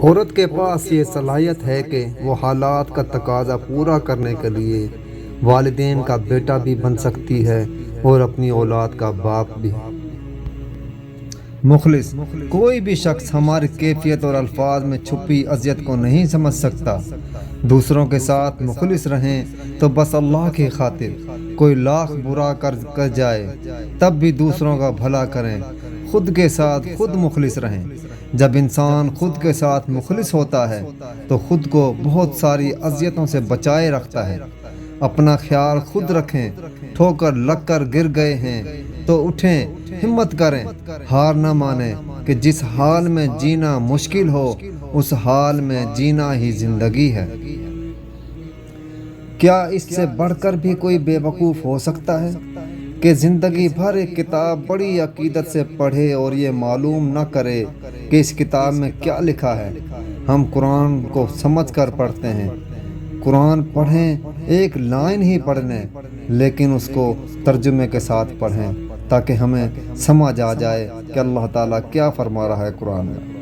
عورت کے پاس یہ صلاحیت ہے کہ وہ حالات کا تقاضا پورا کرنے کے لیے والدین کا بیٹا بھی بن سکتی ہے اور اپنی اولاد کا باپ بھی۔ مخلص کوئی بھی شخص ہماری کیفیت اور الفاظ میں چھپی اذیت کو نہیں سمجھ سکتا۔ دوسروں کے ساتھ مخلص رہیں تو بس اللہ کی خاطر کوئی لاکھ برا کر جائے تب بھی دوسروں کا بھلا کریں، خود کے ساتھ خود مخلص رہیں۔ جب انسان خود کے ساتھ مخلص ہوتا ہے تو خود کو بہت ساری اذیتوں سے بچائے رکھتا ہے۔ اپنا خیال خود رکھیں، ٹھوکر لگ کر گر گئے ہیں تو اٹھیں، ہمت کریں، ہار نہ مانیں کہ جس حال میں جینا مشکل ہو اس حال میں جینا ہی زندگی ہے۔ کیا اس سے بڑھ کر بھی کوئی بے وقوف ہو سکتا ہے کہ زندگی بھر ایک کتاب بڑی عقیدت سے پڑھے اور یہ معلوم نہ کرے کہ اس کتاب میں کیا لکھا ہے؟ ہم قرآن کو سمجھ کر پڑھتے ہیں، قرآن پڑھیں، ایک لائن ہی پڑھیں لیکن اس کو ترجمے کے ساتھ پڑھیں تاکہ ہمیں سمجھ آ جائے کہ اللہ تعالیٰ کیا فرما رہا ہے قرآن میں۔